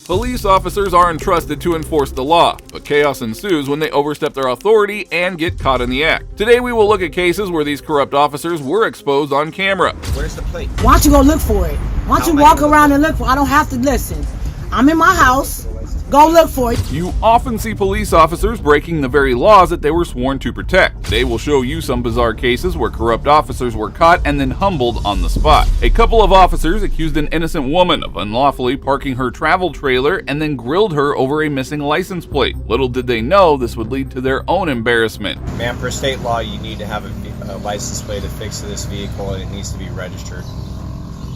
Police officers are entrusted to enforce the law, but chaos ensues when they overstep their authority and get caught in the act. Today we will look at cases where these corrupt officers were exposed on camera. Where's the plate? Why don't you go look for it? Why don't you walk around and look for it? I don't have to listen. I'm in my house. Go look for it. You often see police officers breaking the very laws that they were sworn to protect. Today we'll show you some bizarre cases where corrupt officers were caught and then humbled on the spot. A couple of officers accused an innocent woman of unlawfully parking her travel trailer and then grilled her over a missing license plate. Little did they know this would lead to their own embarrassment. Ma'am, per state law, you need to have a license plate affixed to this vehicle and it needs to be registered.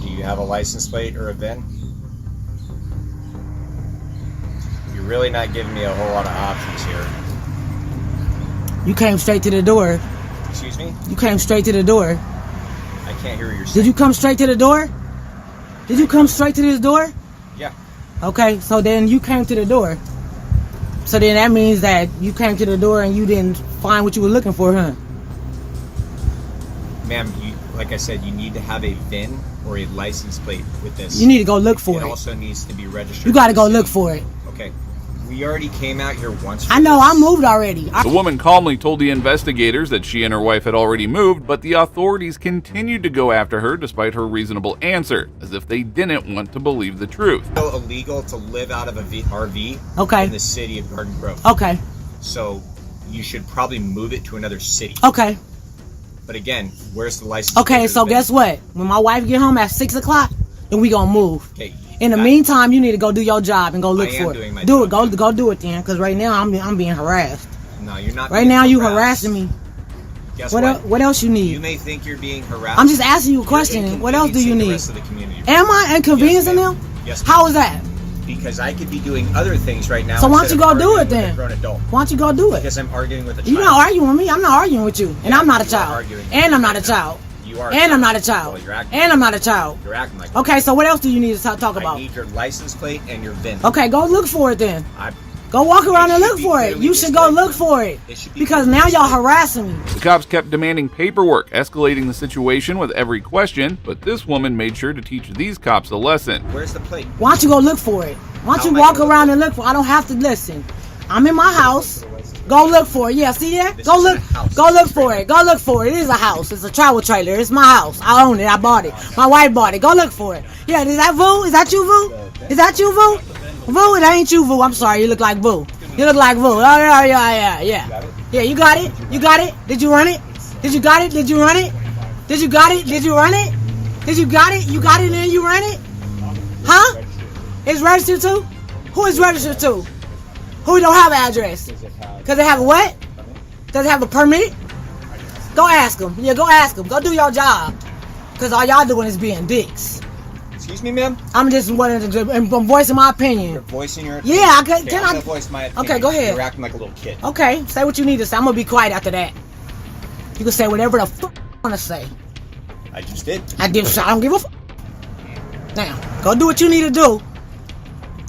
Do you have a license plate or a VIN? You're really not giving me a whole lot of options here. You came straight to the door. Excuse me? You came straight to the door. I can't hear what you're saying. Did you come straight to the door? Did you come straight to this door? Yeah. Okay, so then you came to the door. So then that means that you came to the door and you didn't find what you were looking for, huh? Ma'am, like I said, you need to have a VIN or a license plate with this. You need to go look for it. It also needs to be registered. You got to go look for it. Okay. We already came out here once. I know, I moved already. The woman calmly told the investigators that she and her wife had already moved, but the authorities continued to go after her despite her reasonable answer, as if they didn't want to believe the truth. It's illegal to live out of a RV in the city of Garden Grove. Okay. So you should probably move it to another city. Okay. But again, where's the license? Okay, so guess what? When my wife get home at 6 o'clock, then we gonna move. Okay. In the meantime, you need to go do your job and go look for it. Doing my do job. it. Go do it then, because right now I'm being harassed. No, you're not. Right now you harassing me. Guess what else you need? You may think you're being harassed. I'm just asking you a question. What else do you need? The rest of the community. Am I inconveniencing them? Yes. How is that? Because I could be doing other things right now. So why don't you go do it then? Grown adult. Why don't you go do it? Because I'm arguing with a child. You're not arguing with me. I'm not arguing with you. And I'm not a child. And I'm not a child. You are. And I'm not a child. Well, you're acting. And I'm not a child. You're acting like. Okay, so what else do you need to talk about? I need your license plate and your VIN. Okay, go look for it then. I Go walk around and look for it. You should go look for it. Because now y'all harassing me. The cops kept demanding paperwork, escalating the situation with every question, but this woman made sure to teach these cops a lesson. Where's the plate? Why don't you go look for it? Why don't you walk around and look for it? I don't have to listen. I'm in my house. Go look for it. Yeah, see that? Go look for it. Go look for it. It is a house. It's a travel trailer. It's my house. I own it. I bought it. My wife bought it. Go look for it. Yeah, is that Vu? Is that you, Vu? Is that you, Vu? Vu, it ain't you, Vu. I'm sorry. You look like Vu. You look like Vu. Oh, yeah. Yeah, you got it. You got it. Did you run it? Did you got it? Did you run it? Did you got it? Did you run it? Did you got it? You got it and you ran it? Huh? It's registered to? Who is registered to? Who don't have an address? Because they have a what? Does it have a permit? Go ask them. Yeah, go ask them. Go do your job. Because all y'all doing is being dicks. Excuse me, ma'am? I'm just I'm voicing my opinion. You're voicing your opinion? Yeah, I'm going to voice my opinion. Okay, go ahead. You're acting like a little kid. Okay, say what you need to say. I'm going to be quiet after that. You can say whatever the fuck you want to say. I just did. I don't give a fuck. Now, go do what you need to do.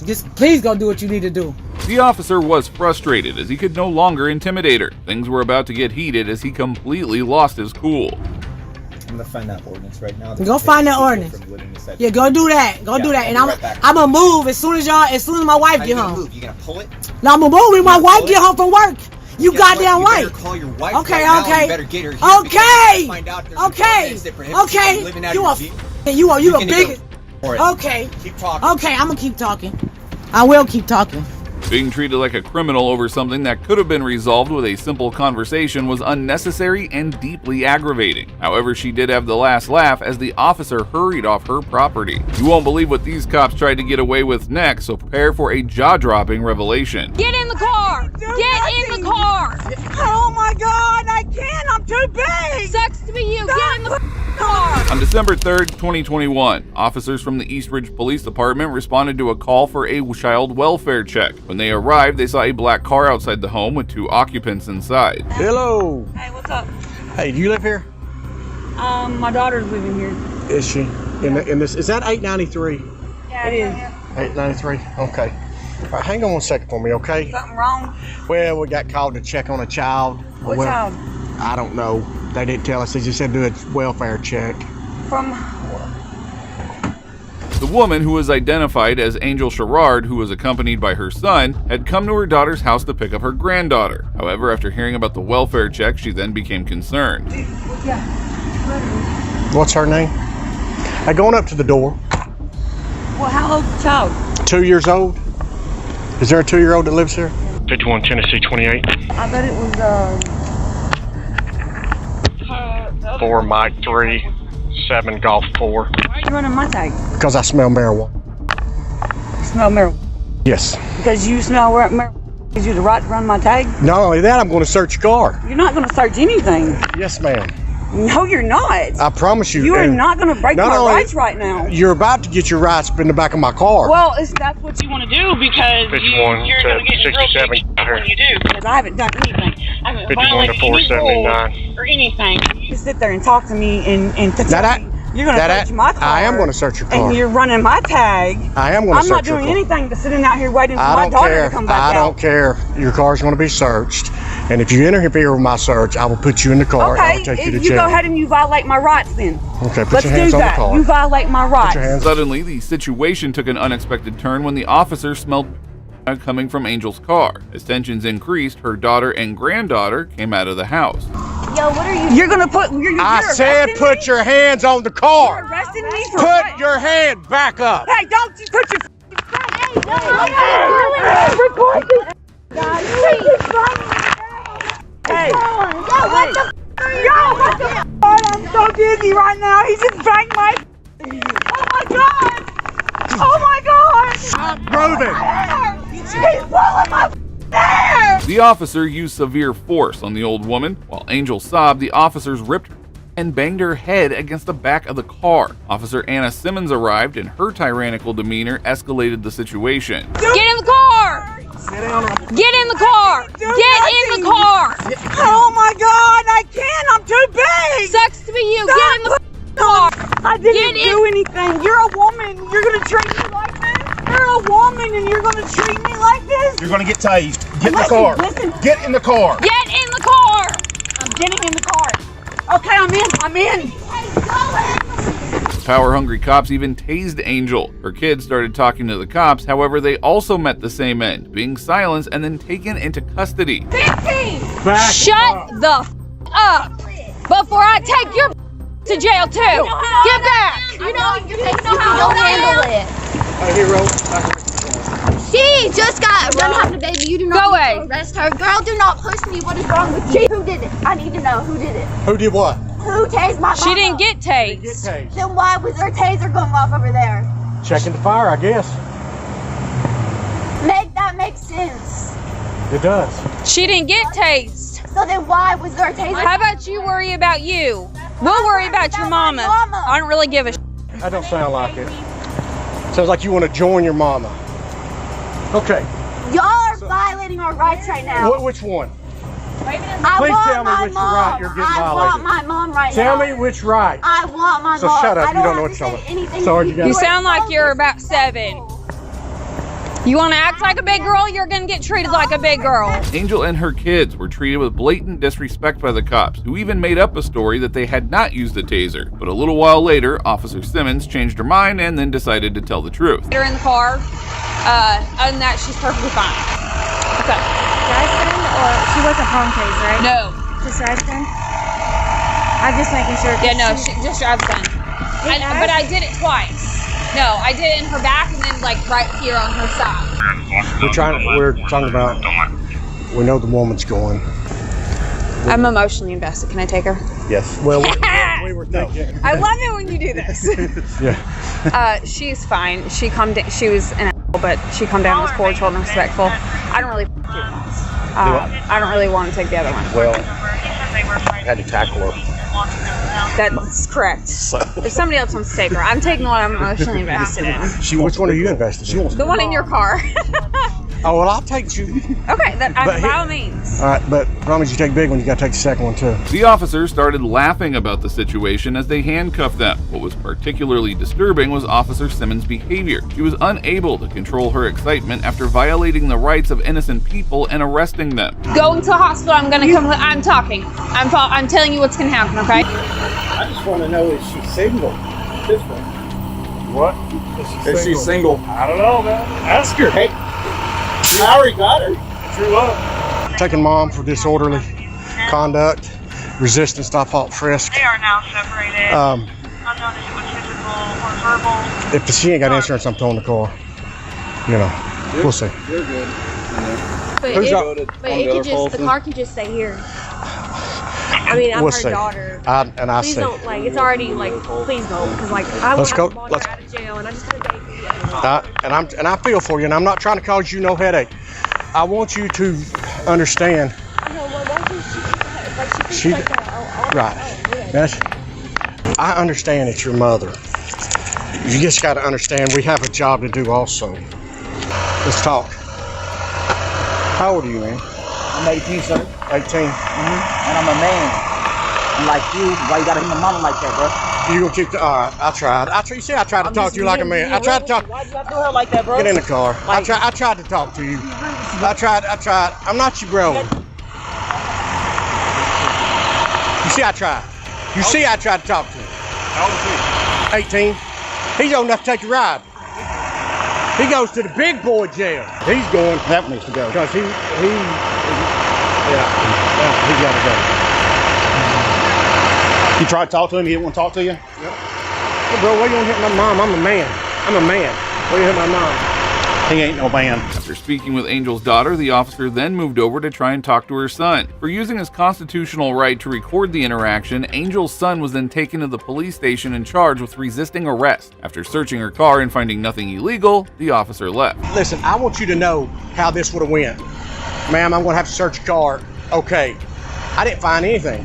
Just please go do what you need to do. The officer was frustrated as he could no longer intimidate her. Things were about to get heated as he completely lost his cool. I'm gonna find that ordinance right now. Go find that ordinance. Yeah, go do that. Go do that. And I'm gonna move as soon as my wife get home. You gonna pull it? No, I'm gonna move when my wife get home from work. You goddamn right. You better call your wife okay. You better get her here. Okay. You a big. Okay. Keep talking. Okay, I'm gonna keep talking. I will keep talking. Being treated like a criminal over something that could have been resolved with a simple conversation was unnecessary and deeply aggravating. However, she did have the last laugh as the officer hurried off her property. You won't believe what these cops tried to get away with next, so prepare for a jaw-dropping revelation. Get in the car! Get in the car! Oh my God, I can't, I'm too big! Sucks to be you, get in the car! On December 3rd, 2021, officers from the East Ridge Police Department responded to a call for a child welfare check. When they arrived, they saw a black car outside the home with 2 occupants inside. Hello! Hey, what's up? Hey, do you live here? My daughter's living here. Is she? In this, is that 893? Yeah, it is. 893? Okay. All right, hang on one second for me, okay? Something wrong? Well, we got called to check on a child. What child? I don't know. They didn't tell us. They just said do a welfare check. From? The woman, who was identified as Angel Sherrard, who was accompanied by her son, had come to her daughter's house to pick up her granddaughter. However, after hearing about the welfare check, she then became concerned. What's her name? Hey, going up to the door. Well, how old's the child? 2 years old. Is there a 2-year-old that lives here? 51 Tennessee 28. I bet it was, 4 Mike 3, 7 Golf 4. Why are you running my tag? Because I smell marijuana. You smell marijuana. Yes. Because you smell marijuana gives you the right to run my tag? Not only that, I'm going to search your car. You're not going to search anything. Yes, ma'am. No, you're not. I promise you. You are and not going to break not my only- rights right now. You're about to get your rights in the back of my car. Well, that's what you want to do because 51 you're going to get in real 67 big trouble when you do. Because I haven't done anything. I haven't 51 to violated any 479. rules or anything. You sit there and talk to me and to That tell I- me you're going to that search my car. I am going to search your car. And you're running my tag. I am going to I'm search not your doing car. anything but sitting out here waiting for I my don't daughter care. to come back I out. don't care. Your car's going to be searched. And if you interfere with my search, I will put you in the car and I Okay, will take you to if you jail. go ahead and you violate my rights then. Okay, put Let's your hands do on the that. car. You violate my rights. Put your hands Suddenly, the situation took an unexpected turn when the officer smelled coming from Angel's car. As tensions increased, her daughter and granddaughter came out of the house. Yo, what are you? You're gonna put. You're I said arresting put me? your hands on the You're car. arresting me for Put what? your hand back up. Hey, don't you put your. Hey, What the? I'm so dizzy right now. He just banged my. Oh my god! Oh my god! Stop moving. He's pulling my hair! The officer used severe force on the old woman. While Angel sobbed, the officers ripped her and banged her head against the back of the car. Officer Anna Simmons arrived, and her tyrannical demeanor escalated the situation. Get in the car! Get in the car! Get in the car! Oh my god, I can't! I'm too big! Sucks to be you. Stop. Get in the car. I didn't Get in. do anything. You're a woman. You're gonna treat me like this? You're a woman and you're gonna treat me like this? You're gonna get tased. Get in the Listen, car. listen. Get in the car. Get in the car. I'm getting in the car. Okay, I'm in. I'm in. The power-hungry cops even tased Angel. Her kids started talking to the cops, however, they also met the same end, being silenced and then taken into custody. Shut the up before I take your to jail too. Get back. You know how to handle it. She just got run having a baby. You do not Go need away. to arrest her. Girl, do not push me. What is wrong with you? Who did it? I need to know who did it. Who did what? Who tased my mama? She didn't get tased. tased. Then why was her taser going off over there? Checking the fire, I guess. Make that make sense. It does. She didn't get tased. So then why was her taser? How about you worry about you? We'll worry about your mama. I don't really give a That don't sound like it. Sounds like you want to join your mama. Okay. Y'all are violating our rights right now. Which one? I Please want tell me my which mom. right you're getting I violated. want my mom right Tell now. me which right. I want my So mom. shut up. I You don't know have what to you're say talking about. anything Sorry, to you got- You are sound like you're so about 7. You want to act like a big girl, you're going to get treated like a big girl. Angel and her kids were treated with blatant disrespect by the cops, who even made up a story that they had not used a taser. But a little while later, Officer Simmons changed her mind and then decided to tell the truth. Get her in the car. Other than that, she's perfectly fine. What's up? Drive-in or she wasn't home tased, right? No. Just drive-in? I'm just making sure. Yeah, no, she just drives gun. But I did it twice. No, I did it in her back and then like right here on her side. We're talking about, we know the woman's going. I'm emotionally invested. Can I take her? Yes. Well, we were thinking. I love it when you do this. Yeah. She's fine. She calmed down. She was an asshole, but she calmed down, was cordial and respectful. I don't really I don't really want to take the other one. Well, I had to tackle her. That's correct. If somebody else wants to take her, I'm taking the one I'm emotionally invested in. Which one are you invested in? The one in your car. Oh, well, I'll take you. Okay, But by here- all means. All right, but promise you take big one, you got to take the second one, too. The officers started laughing about the situation as they handcuffed them. What was particularly disturbing was Officer Simmons' behavior. She was unable to control her excitement after violating the rights of innocent people and arresting them. Go into the hospital. I'm gonna come. I'm talking. I'm telling you what's gonna happen. Okay. I just want to know, is she single? This one. What? Is she single? I don't know, man. Ask her. Hey, I already got her. True love. Taking mom for disorderly conduct, resisting stop halt frisk. They are now separated. Unknown if it was physical or verbal. If she ain't got insurance, I'm towing the car. You know, we'll see. You're good. But the car could just stay here. I mean, I'm We'll her see. daughter. I Please see. don't, like, it's already, like, please don't, because, like, I Let's want go. to Let's- her out of jail, and I just want to date you. And I feel for you, and I'm not trying to cause you no headache. I want you to understand. She, right. Yes. I understand it's your mother. You just got to understand we have a job to do also. Let's talk. How old are you, man? I'm 18, sir. 18. And I'm a man. And like you, why you gotta hit my mama like that, bro? You gonna keep the? All right. I tried. You see, I tried to talk to you like a man. I tried to talk. Why you gotta do her like that, bro? Get in the car. I tried to talk to you. I tried. I'm not your bro. You see, I tried. You see, I tried to talk to him. How old is he? 18. He's old enough to take a ride. He goes to the big boy jail. He's going. That needs to go. Because he gotta go. You tried to talk to him, he didn't want to talk to you? Yep. Hey, bro, why you gonna hit my mom? I'm a man. Why you hit my mom? He ain't no man. After speaking with Angel's daughter, the officer then moved over to try and talk to her son. For using his constitutional right to record the interaction, Angel's son was then taken to the police station and charged with resisting arrest. After searching her car and finding nothing illegal, the officer left. Listen, I want you to know how this would have went. Ma'am, I'm gonna have to search your car. Okay. I didn't find anything.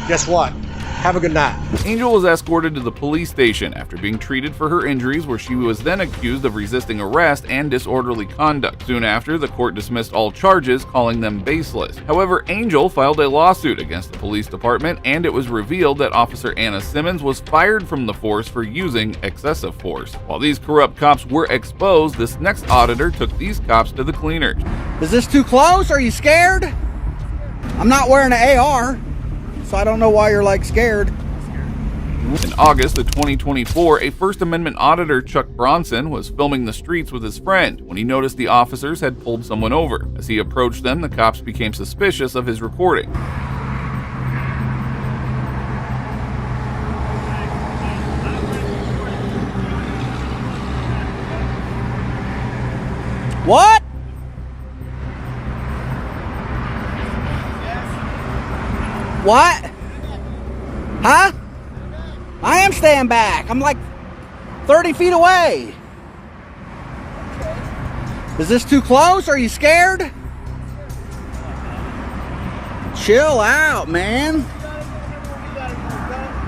Guess what? Have a good night. Angel was escorted to the police station after being treated for her injuries, where she was then accused of resisting arrest and disorderly conduct. Soon after, the court dismissed all charges, calling them baseless. However, Angel filed a lawsuit against the police department, and it was revealed that Officer Anna Simmons was fired from the force for using excessive force. While these corrupt cops were exposed, this next auditor took these cops to the cleaners. Is this too close? Are you scared? I'm not wearing an AR. So I don't know why you're like scared. In August of 2024, a First Amendment auditor, Chuck Bronson, was filming the streets with his friend when he noticed the officers had pulled someone over. As he approached them, the cops became suspicious of his recording. What? What? Huh? I am staying back. I'm like 30 feet away. Is this too close? Are you scared? Chill out, man.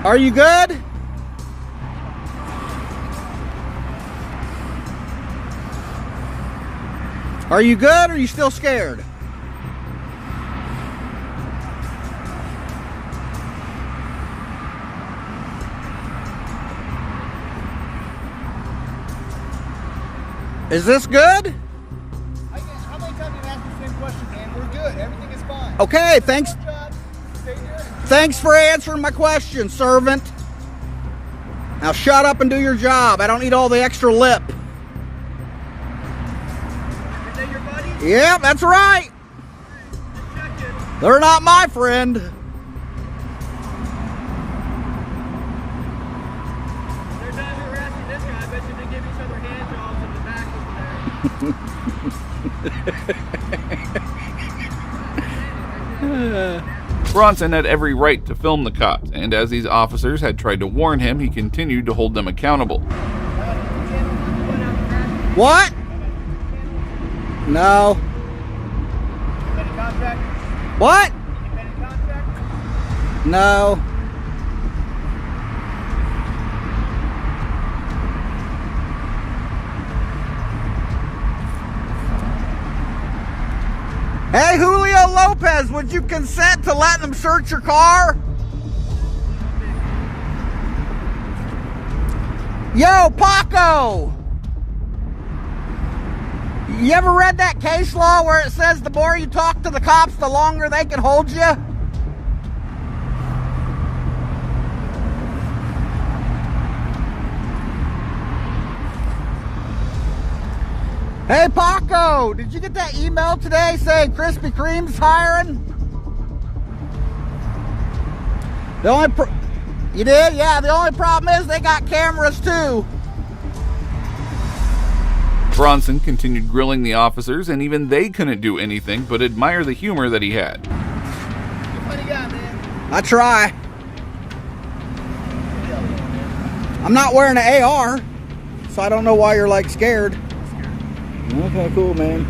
Are you good? Are you good or are you still scared? Is this good? How many times have you asked the same question, man? We're good. Everything is fine. Okay, thanks. Thanks for answering my question, servant. Now shut up and do your job. I don't need all the extra lip. Is that your buddy? Yeah, that's right. They're not my friend. They're done harassing this guy. I bet you they give each other hand jobs in the back over there. Bronson had every right to film the cops, and as these officers had tried to warn him, he continued to hold them accountable. What? No. What? No. Hey, Julio Lopez, would you consent to letting them search your car? Yo, Paco! You ever read that case law where it says the more you talk to the cops, the longer they can hold you? Hey, Paco, did you get that email today saying Krispy Kreme's hiring? You did? Yeah, the only problem is they got cameras too. Bronson continued grilling the officers, and even they couldn't do anything but admire the humor that he had. Funny guy, man. I try. I'm not wearing an AR, so I don't know why you're like scared. Okay, cool, man.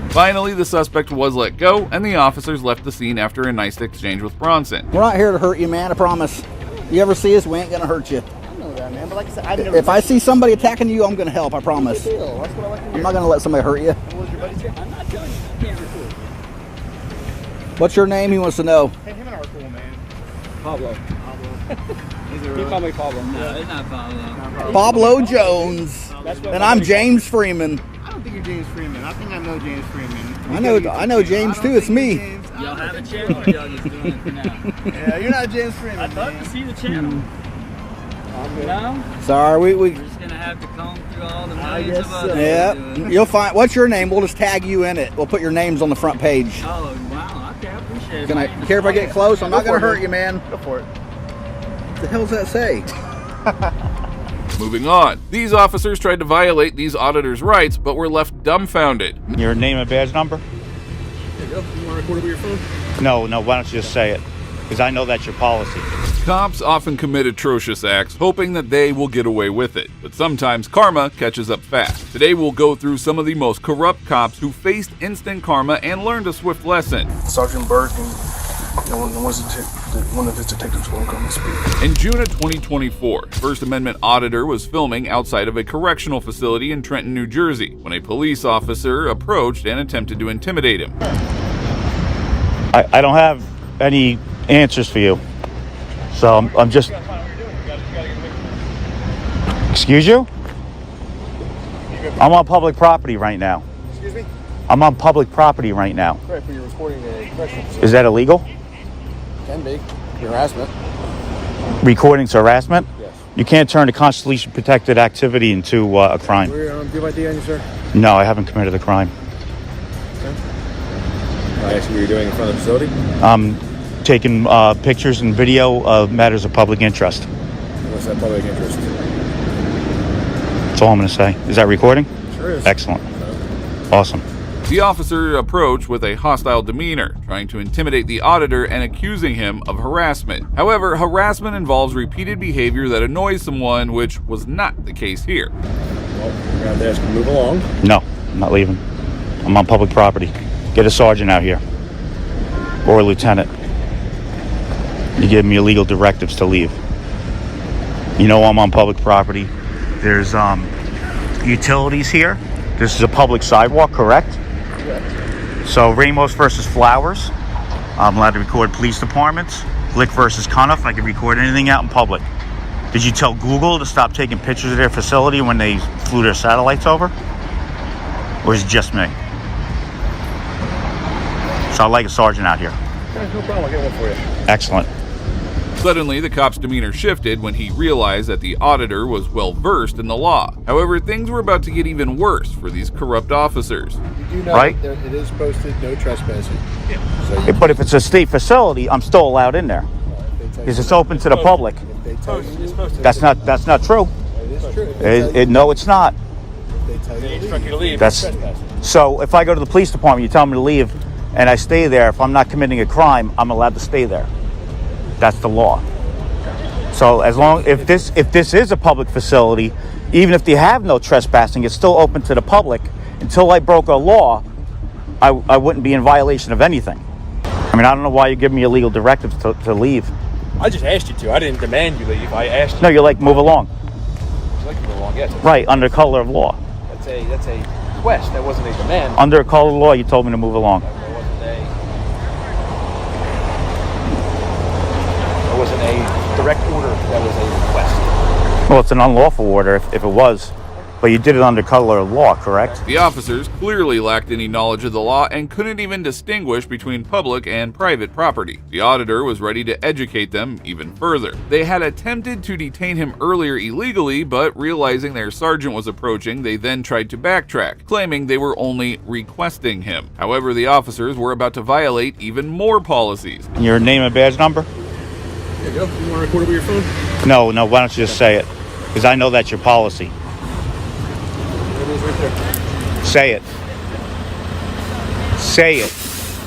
Finally, the suspect was let go, and the officers left the scene after a nice exchange with Bronson. We're not here to hurt you, man, I promise. You ever see us, we ain't gonna hurt you. I know that, man. But like I said, I've never. If I see somebody attacking you, I'm gonna help, I promise. That's what I like to I'm not gonna let somebody hurt you. What was your buddy's name? I'm not telling you. You can't record. What's your name? He wants to know. Hey, him and I are cool, man. Pablo. He called me Pablo. No, it's not Pablo. Pablo Jones. And I'm James Freeman. I don't think you're James Freeman. I think I know James Freeman. I know James too. It's me. Y'all have a channel or y'all just doing it for now? Yeah, you're not James Freeman. I'd love to see the channel. No? Sorry, We're just gonna have to comb through all the millions of others. Yeah, you'll find. What's your name? We'll just tag you in it. We'll put your names on the front page. Oh wow, okay, I appreciate it. Can I care if I get close? I'm not gonna hurt you, man. Go for it. What the hell does that say? Moving on, these officers tried to violate these auditors' rights, but were left dumbfounded. Your name and badge number? There you go. You want to record over your phone? No, why don't you just say it? Because I know that's your policy. Cops often commit atrocious acts, hoping that they will get away with it. But sometimes karma catches up fast. Today we'll go through some of the most corrupt cops who faced instant karma and learned a swift lesson. Sergeant Burke and one of his detectives won't come and speak. In June of 2024, First Amendment auditor was filming outside of a correctional facility in Trenton, New Jersey, when a police officer approached and attempted to intimidate him. I don't have any answers for you. So I'm just... Excuse you? I'm on public property right now. Excuse me? I'm on public property right now. Correct, but you're recording a correctional facility. Is that illegal? Can be. Harassment. Recording's harassment? Yes. You can't turn a constitutionally protected activity into a crime. Do you have ID on you, sir? No, I haven't committed a crime. Okay. I asked you what you're doing in front of the facility? I'm taking pictures and video of matters of public interest. What's that public interest? That's all I'm going to say. Is that recording? Sure is. Excellent. Awesome. The officer approached with a hostile demeanor, trying to intimidate the auditor and accusing him of harassment. However, harassment involves repeated behavior that annoys someone, which was not the case here. Well, we're going to have to ask you to move along. No, I'm not leaving. I'm on public property. Get a sergeant out here. Or a lieutenant. You give me illegal directives to leave. You know I'm on public property. There's utilities here. This is a public sidewalk, correct? So Ramos versus Flowers. I'm allowed to record police departments. Lick versus Cuniff. I can record anything out in public. Did you tell Google to stop taking pictures of their facility when they flew their satellites over? Or is it just me? So I'd like a sergeant out here. Okay, no problem. I'll get one for you. Excellent. Suddenly, the cop's demeanor shifted when he realized that the auditor was well versed in the law. However, things were about to get even worse for these corrupt officers. You do know right? that it is posted no trespassing. Yeah. So But if it's a state facility, I'm still allowed in there because it's open to the public. That's not true. It is true. No, it's not. They tell you to leave. That's so. If I go to the police department, you tell me to leave, and I stay there. If I'm not committing a crime, I'm allowed to stay there. That's the law. So as long if this is a public facility, even if they have no trespassing, it's still open to the public. Until I broke a law, I wouldn't be in violation of anything. I mean, I don't know why you give me illegal directives to leave. I just asked you to. I didn't demand you leave. I asked you. No, you're like, move along. You'd like to move along, yes. Right, under color of law. That's a request. That wasn't a demand. Under color of law, you told me to move along. It wasn't a direct order. That was a request. Well, it's an unlawful order if it was. But you did it under color of law, correct? The officers clearly lacked any knowledge of the law and couldn't even distinguish between public and private property. The auditor was ready to educate them even further. They had attempted to detain him earlier illegally, but realizing their sergeant was approaching, they then tried to backtrack, claiming they were only requesting him. However, the officers were about to violate even more policies. Your name and badge number? There you go. You want to record it with your phone? No, why don't you just say it? Because I know that's your policy. It is right there. Say it. Say it.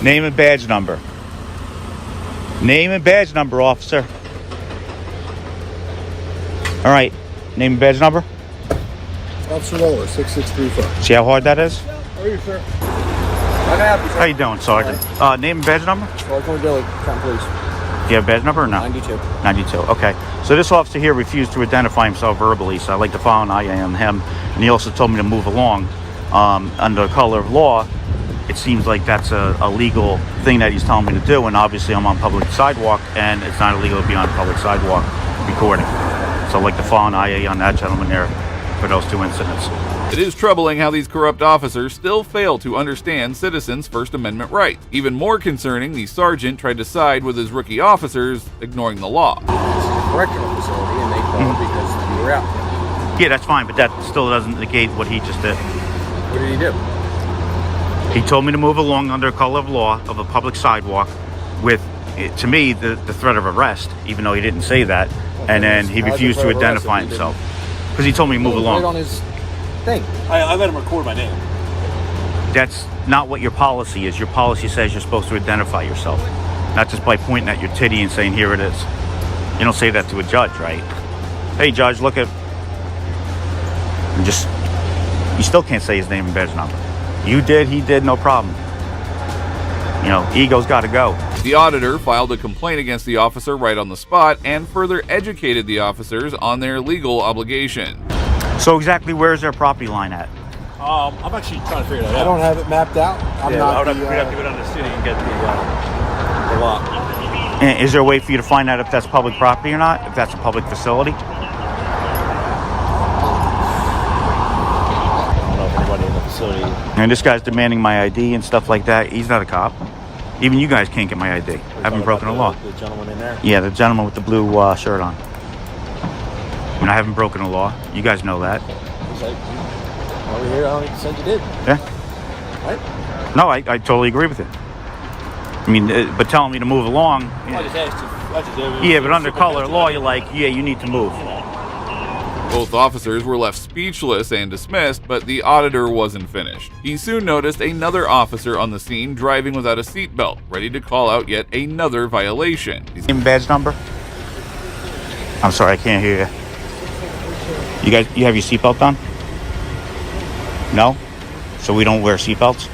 Name and badge number. Name and badge number, officer. All right. Name and badge number. Officer Waller, 6635. See how hard that is? How are you, sir? How can I help you, sir? How you doing, Sergeant? Name and badge number? Sergeant Billy, Crown Police. Do you have a badge number or no? 92. 92, okay. So this officer here refused to identify himself verbally, so I'd like to file an IA on him. And he also told me to move along. Under color of law, it seems like that's a legal thing that he's telling me to do, and obviously I'm on public sidewalk, and it's not illegal to be on public sidewalk recording. So I'd like to file an IA on that gentleman there for those two incidents. It is troubling how these corrupt officers still fail to understand citizens' First Amendment rights. Even more concerning, the sergeant tried to side with his rookie officers, ignoring the law. This is a correctional facility, and they called because you were out. Yeah, that's fine, but that still doesn't negate what he just did. What did he do? He told me to move along under color of law of a public sidewalk with, to me, the threat of arrest, even though he didn't say that. Okay, and then he refused to identify himself. Because he told me to move along. Right on his thing. I let him record my name. That's not what your policy is. Your policy says you're supposed to identify yourself. Not just by pointing at your titty and saying, here it is. You don't say that to a judge, right? Hey, judge, look at... And just... You still can't say his name and badge number. You did, he did, no problem. You know, ego's got to go. The auditor filed a complaint against the officer right on the spot and further educated the officers on their legal obligation. So exactly where's their property line at? I'm actually trying to figure that out. I don't have it mapped out. We'd have to go down to the city and get the lot. And is there a way for you to find out if that's public property or not? If that's a public facility? I don't know if anybody in the facility... And this guy's demanding my ID and stuff like that. He's not a cop. Even you guys can't get my ID. I haven't broken a law. The gentleman in there? Yeah, the gentleman with the blue shirt on. I mean, I haven't broken a law. You guys know that. He's like, over here, I don't even said you did. Yeah. Right? No, I totally agree with it. I mean, but telling me to move along. I just asked you. Yeah, but under color of law, you're like, yeah, you need to move. Both officers were left speechless and dismissed, but the auditor wasn't finished. He soon noticed another officer on the scene driving without a seatbelt, ready to call out yet another violation. Name badge number? I'm sorry, I can't hear you. You guys, you have your seatbelt on? No? So we don't wear seatbelts?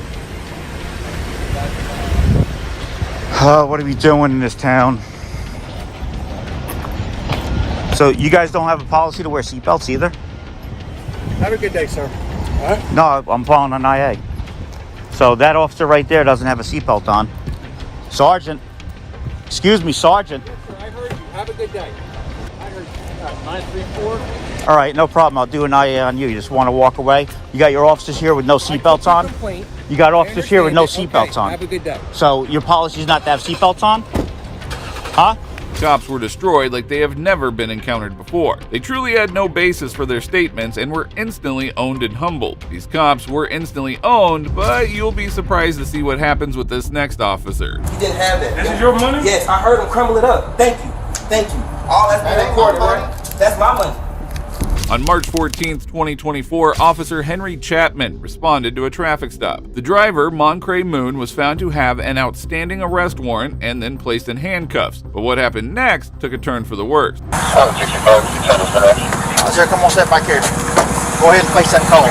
What are we doing in this town? So you guys don't have a policy to wear seatbelts either? Have a good day, sir. All right? No, I'm following an IA. So that officer right there doesn't have a seatbelt on. Sergeant. Excuse me, Sergeant. Yes, sir, I heard you. Have a good day. I heard you. 934. All right, no problem. I'll do an IA on you. You just want to walk away? You got your officers here with no seatbelts on? You got officers here with no seatbelts on. Have a good day. So your policy is not to have seatbelts on? Huh? Cops were destroyed like they have never been encountered before. They truly had no basis for their statements and were instantly owned and humbled. These cops were instantly owned, but you'll be surprised to see what happens with this next officer. You didn't have that. This is your money? Yes, I heard him crumble it up. Thank you. Thank you. All that's been recorded, right? That's my money. On March 14th, 2024, Officer Henry Chapman responded to a traffic stop. The driver, Moncray Moon, was found to have an outstanding arrest warrant and then placed in handcuffs. But what happened next took a turn for the worse. Sir, come on, step back here. Go ahead and place that call.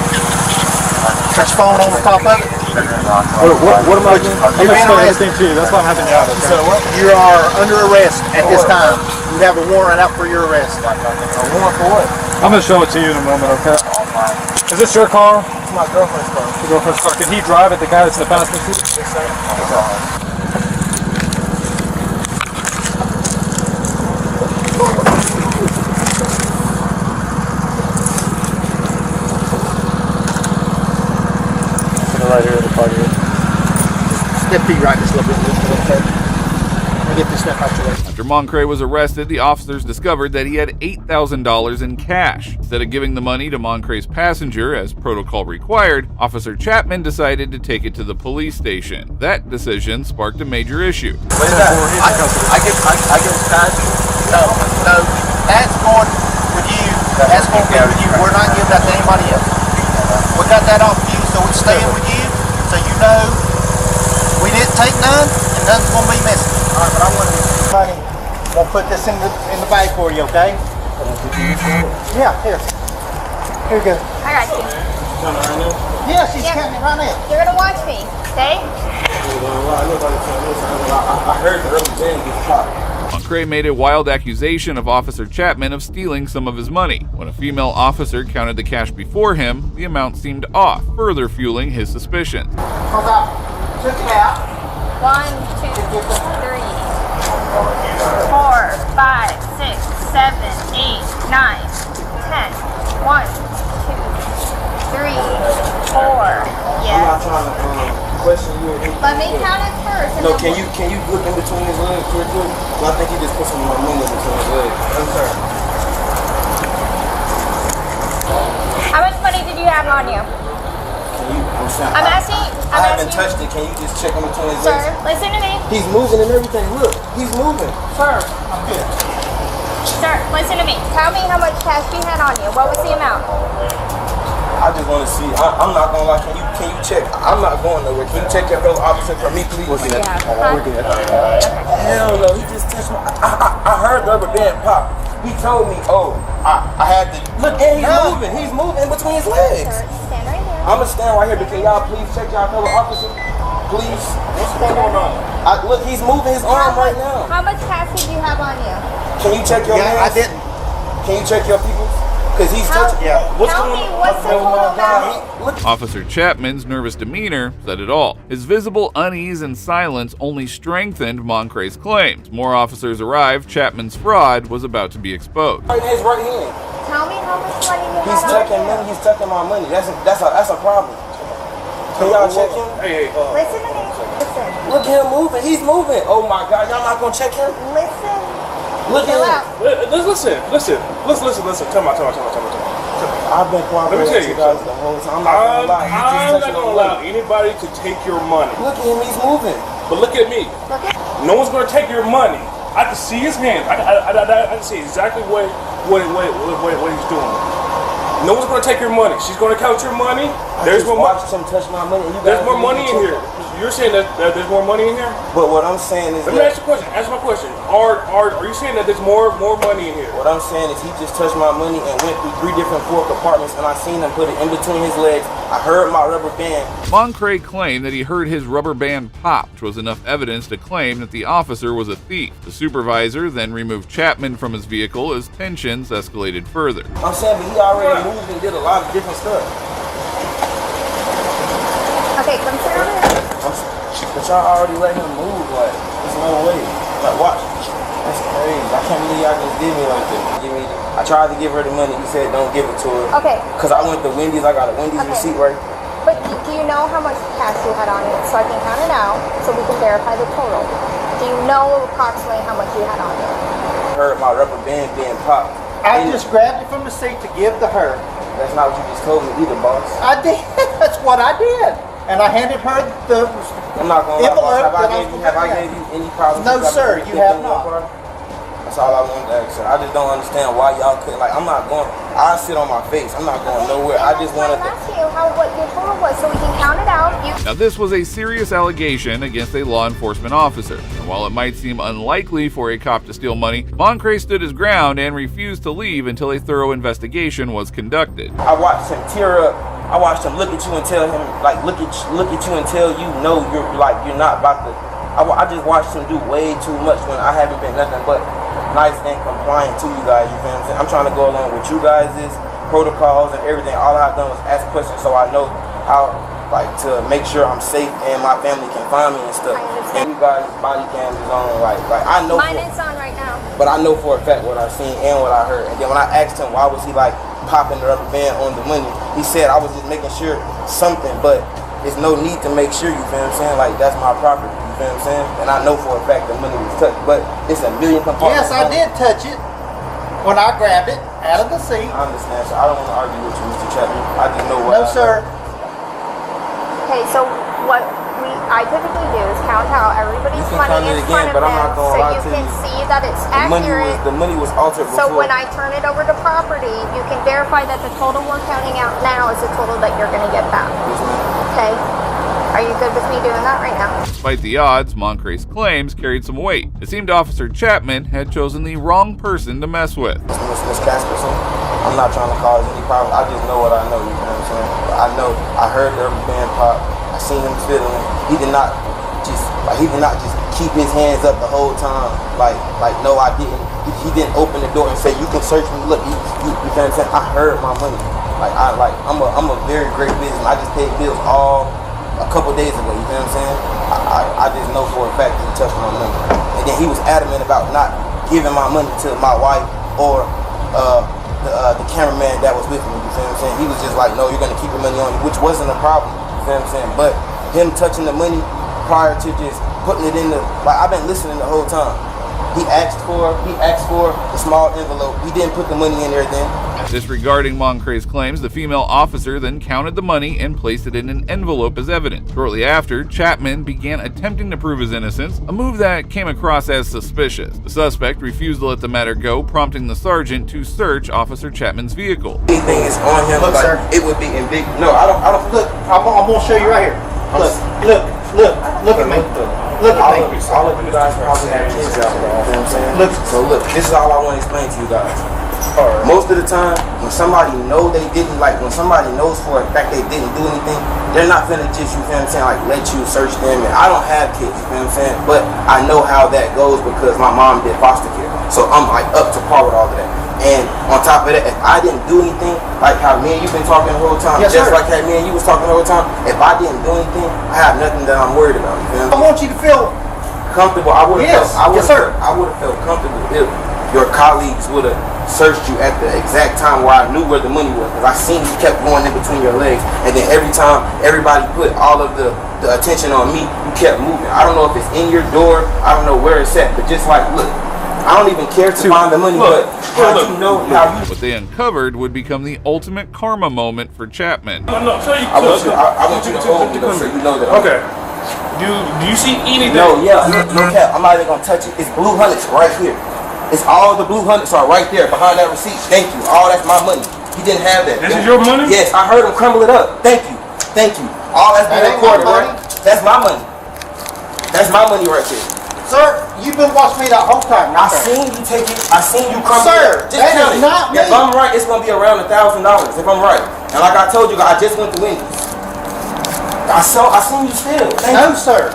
Touch phone on the top of it. What am I doing? I'm going to start listening to you. That's why I'm having you out. So you are under arrest at this time. You have a warrant out for your arrest. A warrant for what? I'm going to show it to you in a moment, okay? Is this your car? It's my girlfriend's car. Your girlfriend's car. Can he drive it, the guy that's in the passenger seat? Yes, sir. Step to your right just a little bit. Okay. Get this stuff out your way. After Moncray was arrested, the officers discovered that he had $8,000 in cash. Instead of giving the money to Moncray's passenger, as protocol required, Officer Chapman decided to take it to the police station. That decision sparked a major issue. Wait a minute. I get cash. No. That's going with you. That's going to be with you. We're not giving that to anybody else. We got that off you, so it's staying with you. So you know we didn't take none, and none's going to be missing. All right, but I want to get this money. We'll put this in the bag for you, okay? Yeah, here. Here you go. I got you. Yeah, she's counting it right now. You're gonna watch me, okay? I heard the rubber band get popped. Moncray made a wild accusation of Officer Chapman of stealing some of his money. When a female officer counted the cash before him, the amount seemed off, further fueling his suspicions. Hold on. Check it out. 1, 2, 3, 4, 5, 6, 7, 8, 9, 10. 1, 2, 3, 4. Yes. I'm not trying to question you. Let me count it first. No, can you look in between his legs real quick? I think he just put some more money in between his legs. I'm sorry. How much money did you have on you? I'm asking. I haven't touched it. Can you just check in between his legs? Sir, listen to me. He's moving and everything. Look, he's moving. Sir. I'm good. Sir, listen to me. Tell me how much cash you had on you. What was the amount? I just want to see. I'm not gonna lie. Can you check? I'm not going nowhere. Can you check your fellow officer for me, please? We're good. We're good. Hell no. He just touched my. I heard the rubber band pop. He told me, oh, I had to look. And he's moving. He's moving in between his legs. Sir, stand right here. I'm gonna stand right here, but can y'all please check y'all fellow officer? Please. What's going on? Look, he's moving his arm right now. How much cash did you have on you? Can you check your hands? I didn't. Can you check your people's? Because he's touching. Yeah. What's Tell going me on? what's the total amount? Officer Chapman's nervous demeanor said it all. His visible unease and silence only strengthened Moncray's claims. More officers arrived. Chapman's fraud was about to be exposed. Right in his right hand. Tell me how much money you He's had tucking on you. money. He's tucking my money. That's a problem. Can y'all check him? Listen to me. Listen. Look at him moving. He's moving. Oh my God. Y'all not gonna check him? Listen. Look Chill at him. out. Listen. Come on. I've been cooperating with you guys the whole time. I'm not gonna allow anybody to take your money. Look at him. He's moving. But look at me. No one's gonna take your money. I can see his hands. I can see exactly what he's doing. No one's gonna take your money. She's gonna count your money. There's more money. Some touch my money. There's more money in here. You're saying that there's more money in here? But what I'm saying is, let me ask you a question. Answer my question. Are you saying that there's more money in here? What I'm saying is, he just touched my money and went through 3 different floor compartments, and I seen him put it in between his legs. I heard my rubber band. Moncray claimed that he heard his rubber band pop, which was enough evidence to claim that the officer was a thief. The supervisor then removed Chapman from his vehicle as tensions escalated further. I'm saying, but he already moved and did a lot of different stuff. Okay, come sit over here. But y'all already let him move, like, there's no way. Like, watch. That's crazy. I can't believe y'all just did me like that. I tried to give her the money. He said don't give it to her. Okay. Because I went to Wendy's. I got a Wendy's receipt, right? But do you know how much cash you had on you? So I can count it out so we can verify the total. Do you know approximately how much you had on you? I heard my rubber band being popped. I just grabbed it from the seat to give to her. That's not what you just told me either, boss. I did. That's what I did. And I handed her the I'm not going to lie, have I gave you any problems? No, sir, you have not. That's all I wanted to ask, sir. I just don't understand why y'all couldn't. Like, I'm not going. I sit on my face. I'm not going nowhere. I just wanted to ask you what your total was so we can count it out. Now, this was a serious allegation against a law enforcement officer. And while it might seem unlikely for a cop to steal money, Moncray stood his ground and refused to leave until a thorough investigation was conducted. I watched him tear up. I watched him look at you and tell him, like, look at you and tell you, no, you're not about to. I just watched him do way too much when I haven't been nothing but nice and compliant to you guys. You feel what I'm saying? I'm trying to go along with you guys' protocols and everything. All I've done was ask questions so I know how, like, to make sure I'm safe and my family can find me and stuff. And you guys' body cam is on, like I know. Mine is on right now. But I know for a fact what I seen and what I heard. And then when I asked him why was he like popping the rubber band on the money, he said I was just making sure something. But it's no need to make sure, you feel what I'm saying? Like, that's my property, you feel what I'm saying? And I know for a fact the money was touched, but it's a million compartments. Yes, I did touch it when I grabbed it out of the seat. I understand, so I don't want to argue with you, Mr. Chapman. I just know what No, sir. Okay, so what I typically do is count out everybody's You can money count it in again, front but of I'm not them gonna so lie you to can you. see that it's accurate. The money was altered So before. when I turn it over to property, you can verify that the total we're counting out now is the total that you're going to get back. Okay? Are you good with me doing that right now? Despite the odds, Moncre's claims carried some weight. It seemed Officer Chapman had chosen the wrong person to mess with. Miss Casperson, I'm not trying to cause any problem. I just know what I know, you know what I'm saying? I know, I heard the rubber band pop. I seen him fiddling. He did not just keep his hands up the whole time. Like no, I didn't. He didn't open the door and say, you can search me. Look, you know what I'm saying? I heard my money. I'm a very great businessman. I just paid bills a couple days ago, you know what I'm saying? I just know for a fact that he touched my money. And then he was adamant about not giving my money to my wife or the cameraman that was with me, you know what I'm saying? He was just like, no, you're gonna keep your money on you, which wasn't a problem, you know what I'm saying? But him touching the money prior to just putting it in I've been listening the whole time. He asked for a small envelope. He didn't put the money in there then. Disregarding Moncre's claims, the female officer then counted the money and placed it in an envelope as evidence. Shortly after, Chapman began attempting to prove his innocence, a move that came across as suspicious. The suspect refused to let the matter go, prompting the sergeant to search Officer Chapman's vehicle. Anything is on him, Look, sir. it would be in big. No, I don't. Look, I'm gonna show you right here. Look at me. Look at me. All of you guys probably have kids out there, you know what I'm saying? Look. So look, this is all I want to explain to you guys. Most of the time, when somebody knows they didn't, when somebody knows for a fact they didn't do anything, they're not gonna just, you feel what I'm saying, let you search them. And I don't have kids, you feel what I'm saying? But I know how that goes because my mom did foster care. So I'm up to par with all of that. And on top of that, if I didn't do anything, like how me and you've been talking the whole time, yes, just sir. like how me and you was talking the whole time, if I didn't do anything, I have nothing that I'm worried about. You feel me? I want you to feel comfortable. I would have Yes, sir. felt comfortable if your colleagues would have searched you at the exact time where I knew where the money was. Because I seen you kept going in between your legs, and then every time everybody put all of the attention on me, you kept moving. I don't know if it's in your door, I don't know where it's at, but just look, I don't even care to find the money, but how you know how you. What they uncovered would become the ultimate karma moment for Chapman. I want you to hold me so you know that. Okay. Do you see anything? No, no cap. I'm not even gonna touch it. It's blue hundreds right here. It's all the blue hundreds are right there behind that receipt. Thank you. All that's my money. He didn't have that. This is your money? Yes, I heard him crumble it up. Thank you. All that's been recorded, right? That's my money. That's my money right there. Sir, you've been watching me that whole time. I seen you take it. I seen you crumble Sir, it up. Just that count is it. not me. If I'm right, it's gonna be around $1,000. If I'm right, and like I told you, I just went to Wendy's. I seen you still. No, sir.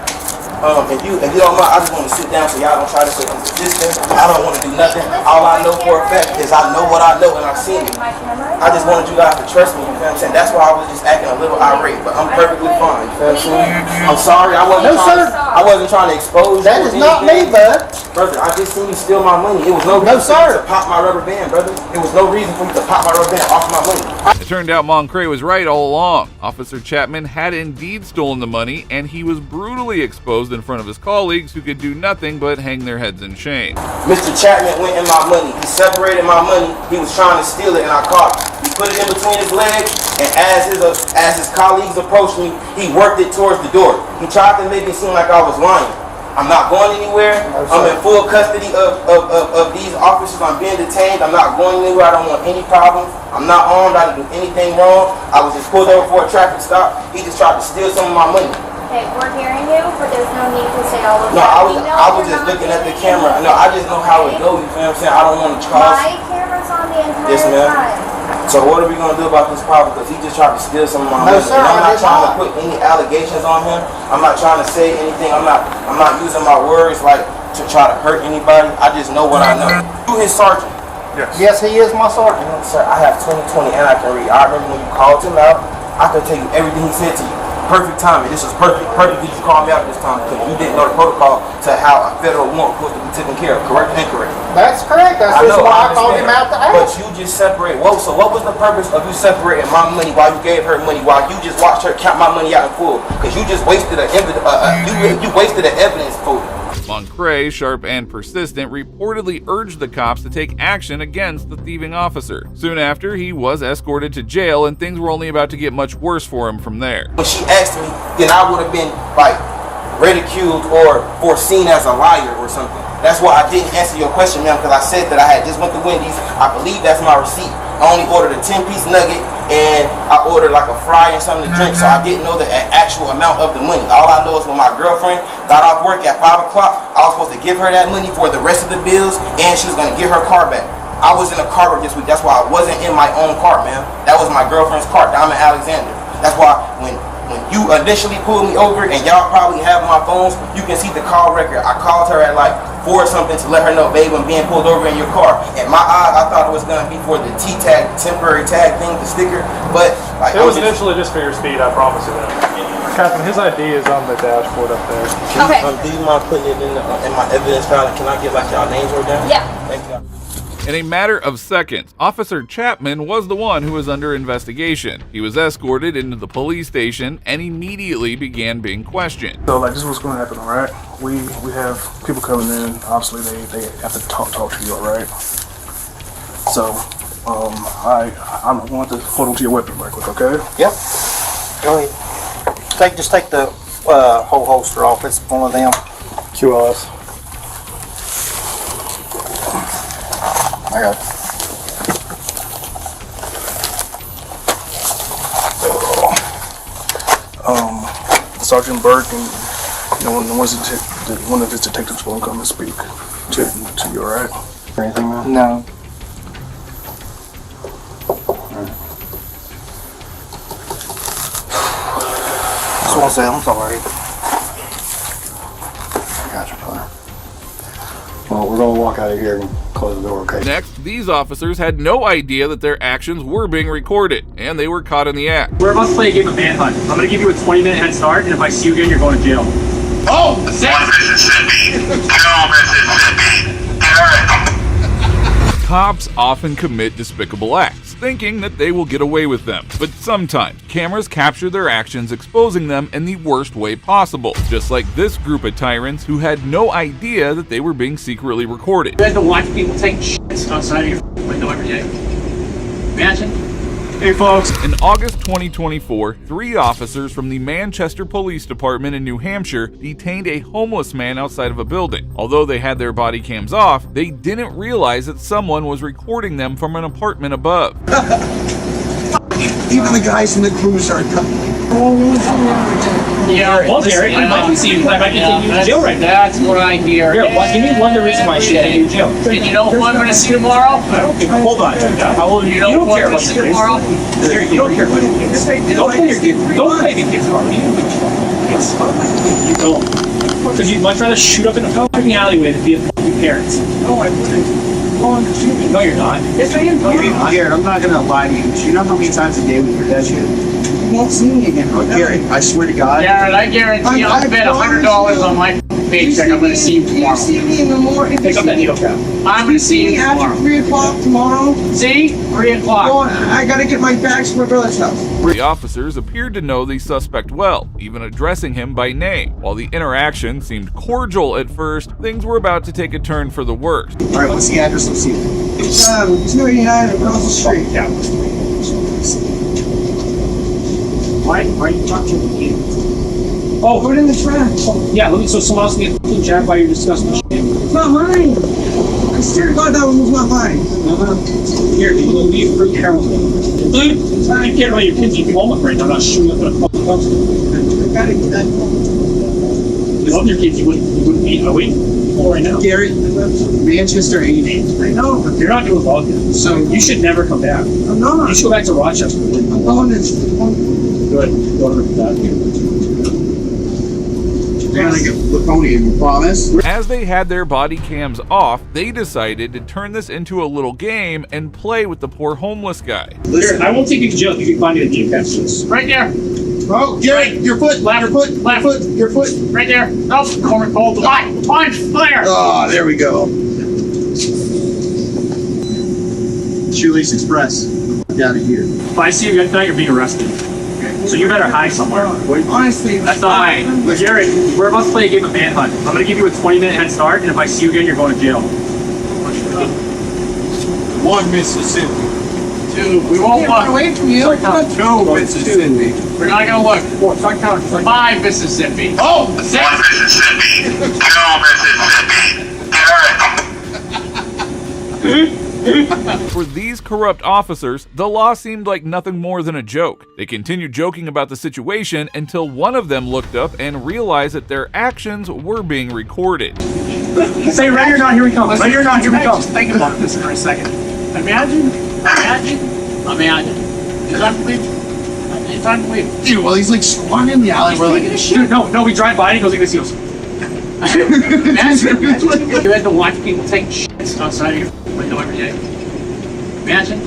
If you don't mind, I just want to sit down so y'all don't try to say I'm resisting. I don't want to do nothing. All I know for a fact is I know what I know and I've seen it. I just wanted you guys to trust me, you know what I'm saying? That's why I was just acting a little irate, but I'm perfectly fine, you know what I'm saying? I'm sorry, I wasn't trying to expose you. That is not me, bud. Brother, I just seen you steal my money. It was no reason for you to pop my rubber band, brother. It was no reason for me to pop my rubber band off my money. It turned out Moncre was right all along. Officer Chapman had indeed stolen the money, and he was brutally exposed in front of his colleagues who could do nothing but hang their heads in shame. Mr. Chapman went in my money. He separated my money. He was trying to steal it, and I caught him. He put it in between his legs, and as his colleagues approached me, he worked it towards the door. He tried to make it seem like I was lying. I'm not going anywhere. I'm in full custody of these officers. I'm being detained. I'm not going anywhere. I don't want any problems. I'm not armed. I didn't do anything wrong. I was just pulled over for a traffic stop. He just tried to steal some of my money. Okay, we're hearing you, but there's no need to say all of No, that. I was just looking at the camera. No, I just know how it goes. You feel what I'm saying? I don't want to cause. My camera's on the entire Yes, ma'am. time. So what are we gonna do about this problem? Because he just tried to steal some of my money. Sir, and I'm not trying to put any allegations on him. I'm not trying to say anything. I'm not using my words to try to hurt anybody. I just know what I know. You his sergeant. Yes, he is my sergeant. Sir, I have 20/20 and I can read. I remember when you called him out. I could tell you everything he said to you. Perfect timing. This is perfect. Perfect that you called me out this time because you didn't know the protocol to how a federal warrant was supposed to be taken care of. Correct? Incorrect? That's correct. That's why I called him out to ask. But you just separate. Whoa, so what was the purpose of you separating my money while you gave her money while you just watched her count my money out in full? Because you just wasted an you wasted an evidence folder. Moncray, sharp and persistent, reportedly urged the cops to take action against the thieving officer. Soon after, he was escorted to jail, and things were only about to get much worse for him from there. When she asked me, then I would have been like ridiculed or foreseen as a liar or something. That's why I didn't answer your question, ma'am, because I said that I had just went to Wendy's. I believe that's my receipt. I only ordered a 10-piece nugget and I ordered like a fry and something to drink, so I didn't know the actual amount of the money. All I know is when my girlfriend got off work at 5 o'clock, I was supposed to give her that money for the rest of the bills, and she was going to get her car back. I was in a car this week. That's why I wasn't in my own car, man. That was my girlfriend's car, Diamond Alexander. That's why when you initially pulled me over, and y'all probably have my phones, you can see the call record. I called her at like 4 or something to let her know, babe, I'm being pulled over in your car. In my eyes, I thought it was gonna be for the T-tag, temporary tag thing, the sticker, but like it was initially just for your speed, I promise you that. Captain, his ID is on the dashboard up there. Okay. Do you mind putting it in my evidence file? Can I get like y'all names wrote down? Yeah. Thank you. In a matter of seconds, Officer Chapman was the one who was under investigation. He was escorted into the police station and immediately began being questioned. So, like, this is what's going to happen, all right? We have people coming in. Obviously, they have to talk to you, all right? So, I'm going to hold on to your weapon right quick, okay? Yep. Go ahead. Just take the whole holster off. It's one of them. QLS. I got it. Sergeant Burke and one of his detectives will come and speak to you, all right? Anything, man? No. Just want to say I'm sorry. I got you, brother. Well, we're going to walk out of here and close the door, okay? Next, these officers had no idea that their actions were being recorded, and they were caught in the act. We're about to play a game of manhunt. I'm going to give you a 20-minute head start, and if I see you again, you're going to jail. Oh! Mississippi. Go Mississippi. Derek. Cops often commit despicable acts, thinking that they will get away with them. But sometimes, cameras capture their actions, exposing them in the worst way possible. Just like this group of tyrants who had no idea that they were being secretly recorded. You had to watch people take shits outside of your window every day. Imagine. Hey folks. In August 2024, 3 officers from the Manchester Police Department in New Hampshire detained a homeless man outside of a building. Although they had their body cams off, they didn't realize that someone was recording them from an apartment above. Even the guys in the cruise are coming. Yeah, well, Gary, I might be seeing you. I might be taking you to jail right now. That's what I hear. Here, well, give me one reason why I should take you to jail. And you know who I'm going to see tomorrow? I don't care. Hold on. How old are you? You don't care about see tomorrow? You don't care about it. Don't play your kid. Don't play the kid's card. You don't. Because you'd much rather shoot up in a fucking alleyway than be a fucking parents. No, I wouldn't. No, you're not. Yes, I am. No, you're not. Garrett, I'm not going to lie to you. Do you know how many times a day we hear that shit? You won't see me again. Oh, Garrett, I swear to God. Garrett, I guarantee I'll bet $100 on my paycheck. I'm going to see you tomorrow. You see me in the morning. Pick up that needle cap. I'm going to see you tomorrow. After 3 o'clock tomorrow. See? 3 o'clock. Well, I got to get my bags to my brother's house. The officers appeared to know the suspect well, even addressing him by name. While the interaction seemed cordial at first, things were about to take a turn for the worst. All right, what's the address? Let's see. It's 289 across the street. Yeah. Why are you talking to me? Oh, put it in the trash. Yeah, so someone else can get jacked while you're discussing the shit. It's not mine. I swear to God, that one was not mine. Here, you will leave for Carolyn. Dude, I can't really your kids in home right now. I'm not shooting up in a fucking dumpster. I gotta get that. You love your kids, you wouldn't be waiting right now. Gary, Manchester 88. I know, but you're not doing well, so you should never come back. I'm not. You should go back to Rochester. I'm going to. Good. Go to that. They're gonna get Laconia, you promise? As they had their body cams off, they decided to turn this into a little game and play with the poor homeless guy. Listen, I won't take you to jail if you can find me the game capsules. Right there. Oh, Garrett, your foot, Left, your foot, left. your foot. Right there. Nope. Corner cold. Punch. There. Oh, there we go. Shoelace Express. Down here. If I see you again tonight, you're being arrested. So you better hide somewhere. Honestly, That's not right. Jared, we're about to play a game of manhunt. I'm going to give you a 20-minute head start, and if I see you again, you're going to jail. 1 Mississippi. 2. We won't look. Away from you. 2 Mississippi. We're not going to look. 4. Start counting. 5 Mississippi. Oh! 6. 1 Mississippi. 2 Mississippi. Garrett. For these corrupt officers, the law seemed like nothing more than a joke. They continued joking about the situation until one of them looked up and realized that their actions were being recorded. Say right here, not here we come. Right here, not here we come. Just think about this for a second. Imagine. Is that believe? It's unbelievable. Dude, well, he's like squatting in the alley. We're like, Dude, no, we drive by and he goes like this. He goes. Imagine you had to watch people take shits outside of your window every day. Imagine.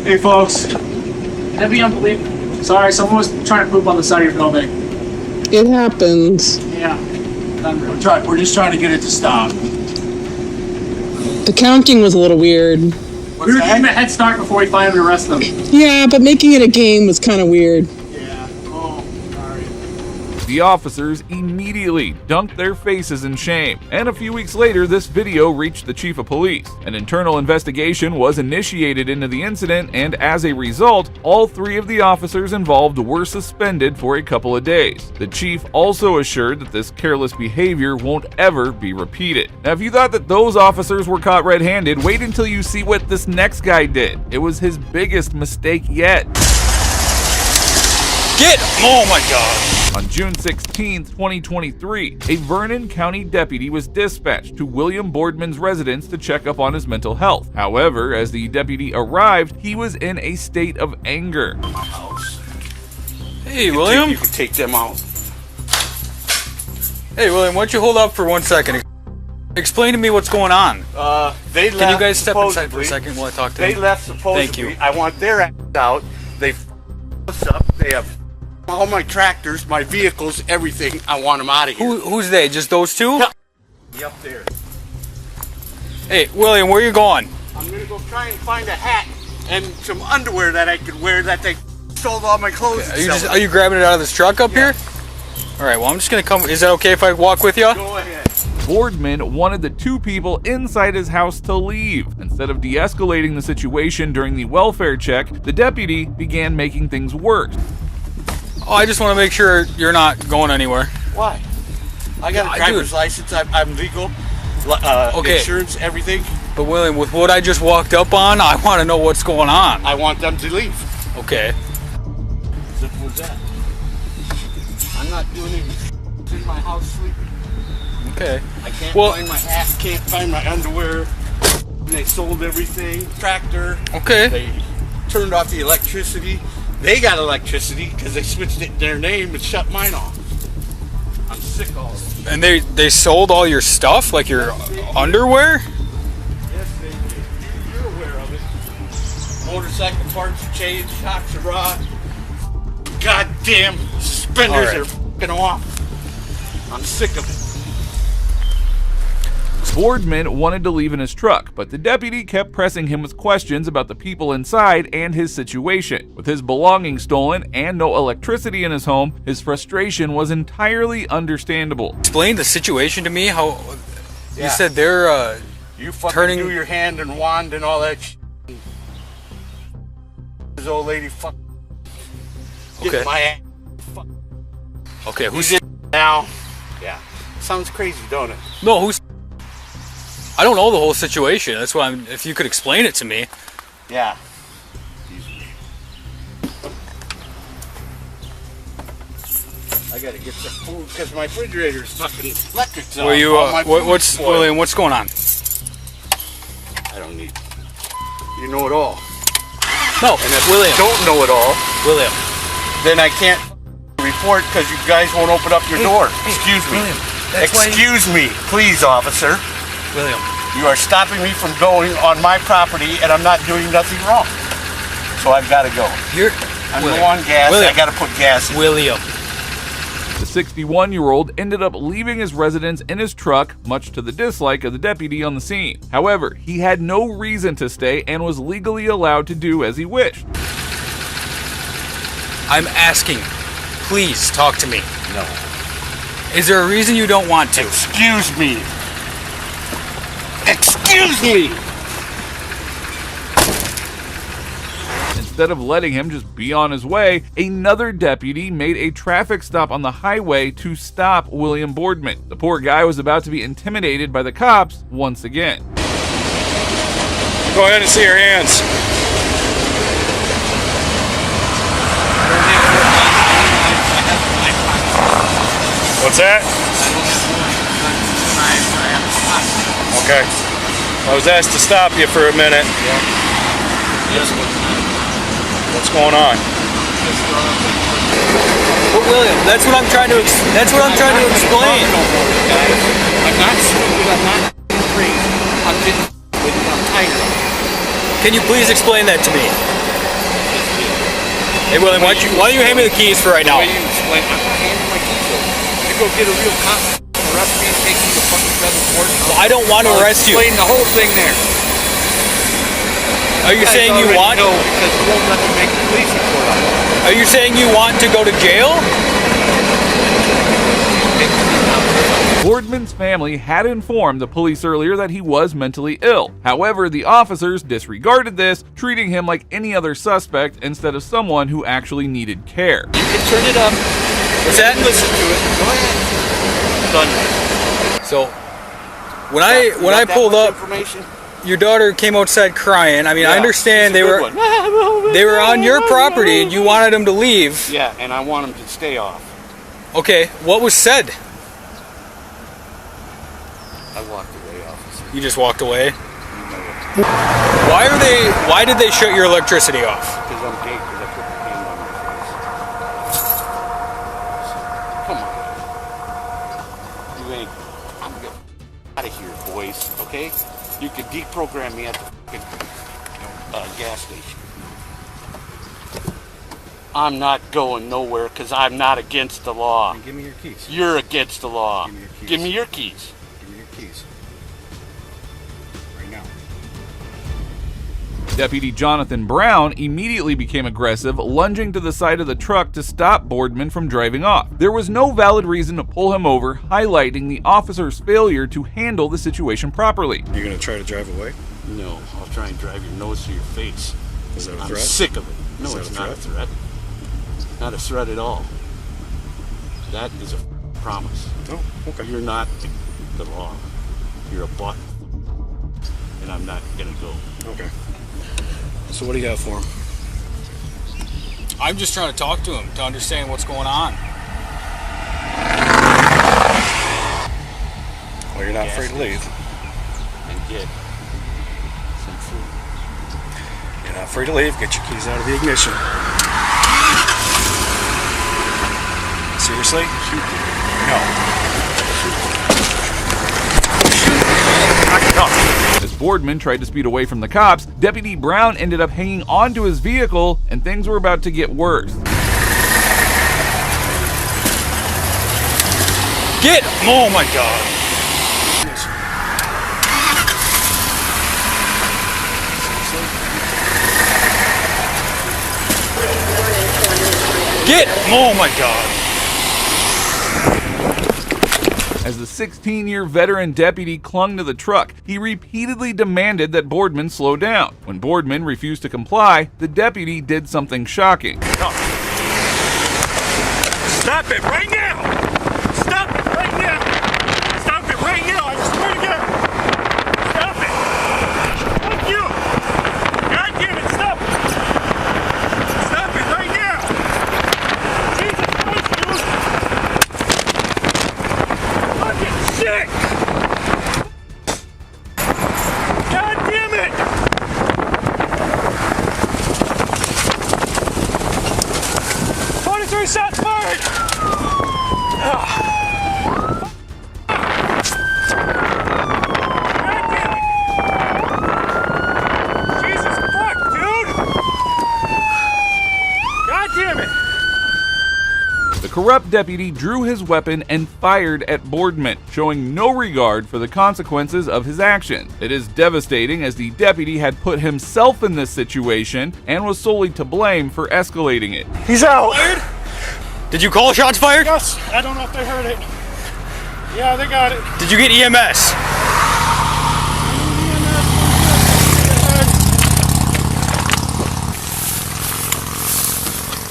Hey, folks. That'd be unbelievable. Sorry, someone was trying to poop on the side of your building. It happens. Yeah. Unreal. we're just trying to get it to stop. The counting was a little weird. We were giving him a head start before we finally arrest them. Yeah, but making it a game was kind of weird. The officers immediately dunked their faces in shame, and a few weeks later this video reached the chief of police. An internal investigation was initiated into the incident, and as a result, all 3 of the officers involved were suspended for a couple of days. The chief also assured that this careless behavior won't ever be repeated. Now, if you thought that those officers were caught red-handed, wait until you see what this next guy did. It was his biggest mistake yet. Oh my God. On June 16, 2023, a Vernon County deputy was dispatched to William Boardman's residence to check up on his mental health. However, as the deputy arrived, he was in a state of anger. Hey, William. You can take them out. Hey, William, why don't you hold up for 1 second? Explain to me what's going on. They left. Can you guys step inside for a second while I talk to them? They left supposedly. Thank you. I want their ass out. They us up. They have all my tractors, my vehicles, everything. I want them out of here. Who's they? Just those 2? Up there. Hey, William, where are you going? I'm gonna go try and find a hat and some underwear that I could wear that they sold all my clothes. Okay. Are you grabbing it out of this truck up here? All right. Well, I'm just gonna come. Is that okay if I walk with you? Go ahead. Boardman wanted the 2 people inside his house to leave. Instead of de-escalating the situation during the welfare check, the deputy began making things worse. Oh, I just want to make sure you're not going anywhere. Why? I got a driver's license. I'm legal. Okay. Insurance, everything. But William, with what I just walked up on, I want to know what's going on. I want them to leave. Okay. Simple as that. I'm not doing anything. In my house sleeping. Okay. I can't find my hat, can't find my underwear. They sold everything. Tractor. Okay. They turned off the electricity. They got electricity because they switched their name and shut mine off. I'm sick of all this. And they sold all your stuff, like your underwear? Yes, they did. You're aware of it. Motorcycle parts are changed, shocks are rod. Goddamn suspenders are f***ing off. I'm sick of it. Boardman wanted to leave in his truck, but the deputy kept pressing him with questions about the people inside and his situation. With his belongings stolen and no electricity in his home, his frustration was entirely understandable. Explain the situation to me. How you said they're you fucking turning do your hand and wand and all that shit. This old lady fuck. Get my ass. Fuck. Okay, who's now? Yeah. Sounds crazy, don't it? No, who's I don't know the whole situation. That's why if you could explain it to me. Yeah. I gotta get some food because my refrigerator's fucking electric's on. Were you William, what's going on? I don't need. You know it all. No, and if William. I don't know it all, William, then I can't report because you guys won't open up your door. Excuse me. William, excuse me, please, officer. William, you are stopping me from going on my property, and I'm not doing nothing wrong. So I've got to go. I'm low on gas. I gotta put gas in. William. The 61-year-old ended up leaving his residence in his truck, much to the dislike of the deputy on the scene. However, he had no reason to stay and was legally allowed to do as he wished. I'm asking, please talk to me. No. Is there a reason you don't want to? Excuse me. Excuse me. Instead of letting him just be on his way, another deputy made a traffic stop on the highway to stop William Boardman. The poor guy was about to be intimidated by the cops once again. Go ahead and see your hands. What's that? Okay. I was asked to stop you for a minute. What's going on? But William, that's what I'm trying to explain. I'm not stupid. I'm not crazy. I'm just with you. I'm tired. Can you please explain that to me? Hey William, why don't you hand me the keys for right now? Why you explain? I'm not handing my keys over. You go get a real cop, arrest me, and take me to fucking federal court. Well, I don't want to arrest you. Explain the whole thing there. Are you saying you want? No, because you won't let me make the police report on it. Are you saying you want to go to jail? Boardman's family had informed the police earlier that he was mentally ill. However, the officers disregarded this, treating him like any other suspect instead of someone who actually needed care. You can turn it up. What's that? Listen to it. Go ahead. Done. So, when I pulled up, your daughter came outside crying. I mean, I understand they were on your property and you wanted them to leave. Yeah, and I want them to stay off. Okay, what was said? I walked away, officer. You just walked away? Why did they shut your electricity off? Because I'm gay, because I put the paint on my face. Come on. You ain't. I'm getting out of here, boys, okay? You can deprogram me at the gas station. I'm not going nowhere because I'm not against the law. Give me your keys. You're against the law. Give me your keys. Give me your keys. Give me your keys. Right now. Deputy Jonathan Brown immediately became aggressive, lunging to the side of the truck to stop Boardman from driving off. There was no valid reason to pull him over, highlighting the officer's failure to handle the situation properly. You're going to try to drive away? No, I'll try and drive your nose to your face. Is that a I'm threat? sick of it. No, Is that it's a not a threat? threat. Not a threat at all. That is a promise. Oh, okay. You're not the law. You're a butt. And I'm not going to go. Okay. So what do you got for him? I'm just trying to talk to him to understand what's going on. Well, you're not afraid to leave. And get some food. You're not afraid to leave. Get your keys out of the ignition. Seriously? Shoot me. No. As Boardman tried to speed away from the cops, Deputy Brown ended up hanging onto his vehicle, and things were about to get worse. Oh my God. Oh my God. As the 16-year veteran deputy clung to the truck, he repeatedly demanded that Boardman slow down. When Boardman refused to comply, the deputy did something shocking. Stop it right now! Stop it right now! Stop it right now! I swear to God! Stop it! Fuck you! God damn it! Stop it! Stop it right now! Jesus Christ, dude! Fucking shit! God damn it! Shots fired! corrupt deputy drew his weapon and fired at Boardman, showing no regard for the consequences of his actions. It is devastating as the deputy had put himself in this situation and was solely to blame for escalating it. He's out. Fired? Did you call shots fired? Yes. I don't know if they heard it. Yeah, they got it. Did you get EMS?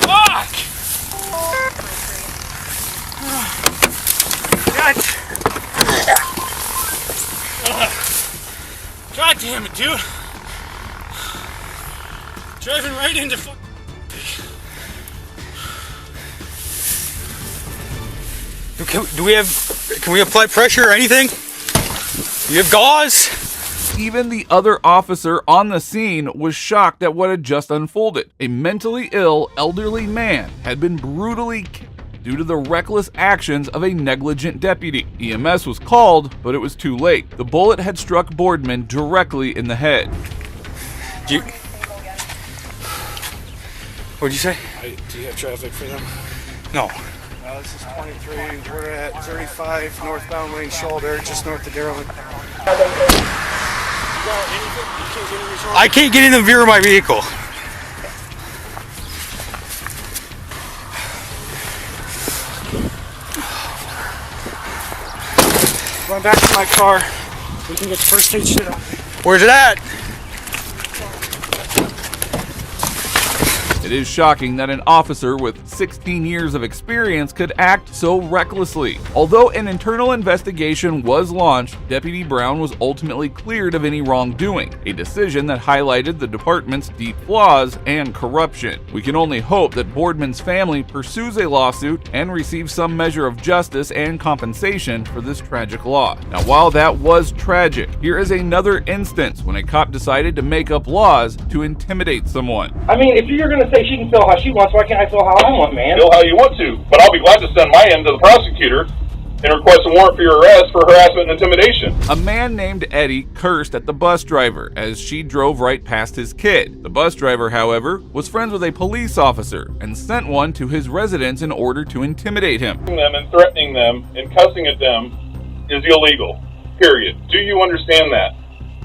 Fuck! God damn it, dude. Driving right into Can we apply pressure or anything? Do you have gauze? Even the other officer on the scene was shocked at what had just unfolded. A mentally ill, elderly man had been brutally killed due to the reckless actions of a negligent deputy. EMS was called, but it was too late. The bullet had struck Boardman directly in the head. What'd you say? Do you have traffic for them? No. This is 23. We're at 35 northbound lane shoulder, just north of Darrell. I can't get in the rear of my vehicle. Run back to my car. We can get the first aid shit out. Where's it at? It is shocking that an officer with 16 years of experience could act so recklessly. Although an internal investigation was launched, Deputy Brown was ultimately cleared of any wrongdoing, a decision that highlighted the department's deep flaws and corruption. We can only hope that Boardman's family pursues a lawsuit and receives some measure of justice and compensation for this tragic loss. Now, while that was tragic, here is another instance when a cop decided to make up laws to intimidate someone. I mean, if you're going to say she can feel how she wants, why can't I feel how I want, man? Feel how you want to, but I'll be glad to send my end to the prosecutor and request a warrant for your arrest for harassment and intimidation. A man named Eddie cursed at the bus driver as she drove right past his kid. The bus driver, however, was friends with a police officer and sent one to his residence in order to intimidate him. Them and threatening them and cussing at them is illegal. Period. Do you understand that?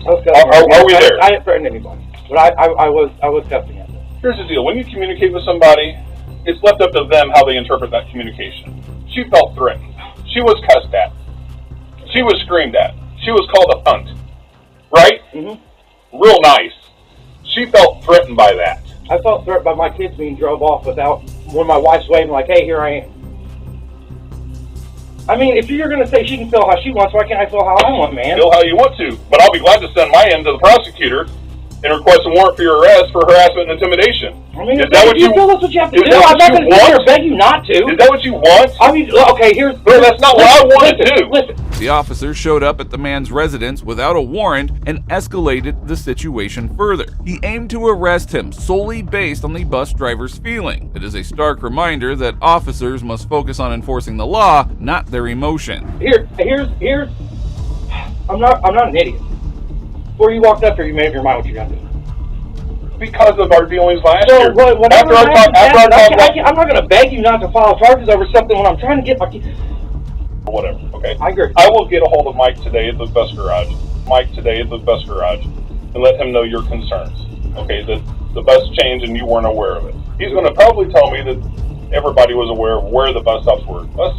Are we there? I didn't threaten anybody, but I was cussing at them. Here's the deal. When you communicate with somebody, it's left up to them how they interpret that communication. She felt threatened. She was cussed at. She was screamed at. She was called a cunt. Right? Mm-hmm. Real nice. She felt threatened by that. I felt threatened by my kids being drove off when my wife's waving like, hey, here I am. I mean, if you're going to say she can feel how she wants, why can't I feel how I want, man? Feel how you want to, but I'll be glad to send my end to the prosecutor and request a warrant for your arrest for harassment and intimidation. I mean, is that what you feel that's what you have to do? I'm not going to sit here and beg you not to. Is that what you want? I mean, okay, here's... No, that's not what I want to do. Listen. The officer showed up at the man's residence without a warrant and escalated the situation further. He aimed to arrest him solely based on the bus driver's feeling. It is a stark reminder that officers must focus on enforcing the law, not their emotion. Here's... I'm not an idiot. Before you walked up here, you made up your mind what you're going to do. Because of our dealings last year. I'm not going to beg you not to file charges over something when I'm trying to get my... Whatever, okay? I agree. I will get a hold of Mike today at the bus garage. And let him know your concerns. Okay, that the bus changed and you weren't aware of it. He's going to probably tell me that everybody was aware of where the bus stops were. Bus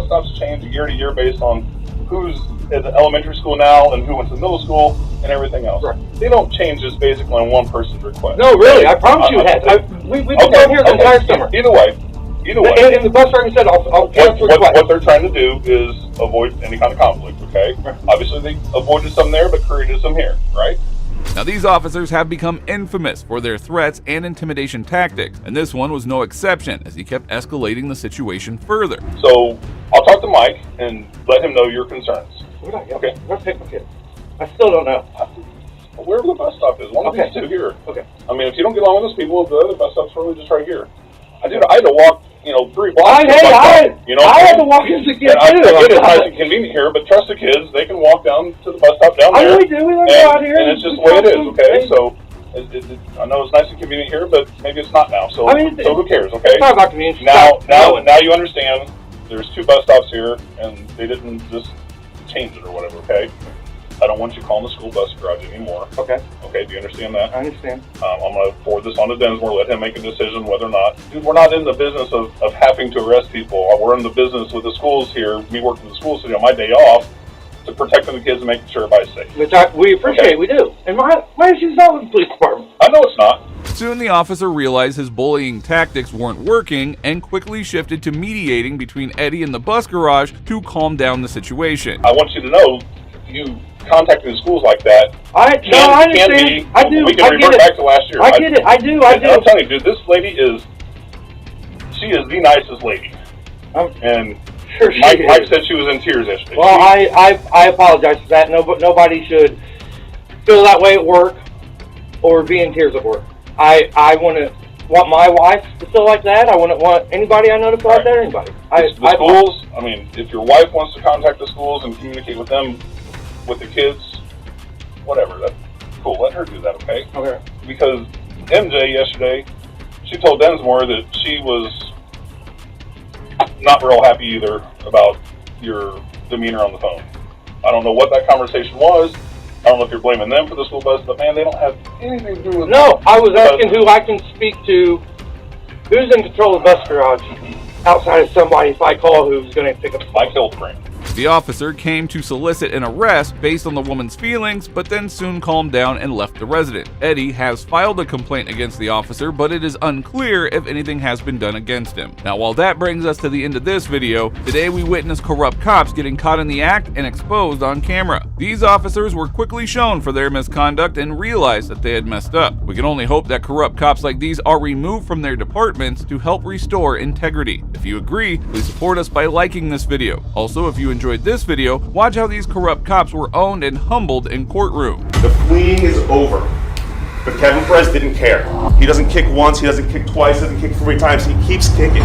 stops change year to year based on who's at the elementary school now and who went to middle school and everything else. Right. They don't change this basically on one person's request. No, really, I promise you it has. We've been down here the entire summer. Either way. And the bus driver said, I'll cancel the request. What they're trying to do is avoid any kind of conflict, okay? Right. Obviously, they avoided some there, but created some here, right? Now, these officers have become infamous for their threats and intimidation tactics, and this one was no exception as he kept escalating the situation further. So, I'll talk to Mike and let him know your concerns. Okay. Let's take my kid. I still don't know. Wherever the bus stop is, one of these two here. Okay. I mean, if you don't get along with those people, the other bus stop's really just right here. I had to walk, 3 blocks. I had to walk as a kid too. I get it's nice and convenient here, but trust the kids, they can walk down to the bus stop down there. We learn out here. And it's just the way it is, okay? So, I know it's nice and convenient here, but maybe it's not now. So, I mean, so who cares? Okay. Talk about community. Now you understand. There's 2 bus stops here, and they didn't just change it or whatever. Okay. I don't want you calling the school bus garage anymore. Okay. Okay. Do you understand that? I understand. I'm going to forward this on to Densmore. Let him make a decision whether or not. Dude, we're not in the business of having to arrest people. We're in the business with the schools here. Me working in the school city on my day off to protecting the kids and making sure everybody's safe. Which we appreciate. Okay. We do. And my issue's not with the police department. I know it's not. Soon the officer realized his bullying tactics weren't working and quickly shifted to mediating between Eddie and the bus garage to calm down the situation. I want you to know, you contacting the schools like that. I understand. I do. We can revert back to last year. I get it. I do. I'm telling you, dude, this lady is the nicest lady. And sure Mike said she was in tears yesterday. Well, I apologize for that. Nobody should feel that way at work or be in tears at work. I wouldn't want my wife to feel like that. I wouldn't want anybody I know to feel like that or anybody. The schools, I mean, if your wife wants to contact the schools and communicate with them, with the kids, whatever, that's cool. Let her do that, okay? Okay. Because MJ yesterday, she told Densmore that she was not real happy either about your demeanor on the phone. I don't know what that conversation was. I don't know if you're blaming them for the school bus, but man, they don't have anything to do with it. No, I was asking who I can speak to, who's in control of the bus garage outside of somebody if I call who's going to pick up the phone. Mike Hildebrand. The officer came to solicit an arrest based on the woman's feelings, but then soon calmed down and left the resident. Eddie has filed a complaint against the officer, but it is unclear if anything has been done against him. Now, while that brings us to the end of this video, today we witnessed corrupt cops getting caught in the act and exposed on camera. These officers were quickly shown for their misconduct and realized that they had messed up. We can only hope that corrupt cops like these are removed from their departments to help restore integrity. If you agree, please support us by liking this video. Also, if you enjoyed this video, watch how these corrupt cops were owned and humbled in courtroom. The fleeing is over, but Kevin Perez didn't care. He doesn't kick once, he doesn't kick twice, he doesn't kick 3 times, he keeps kicking.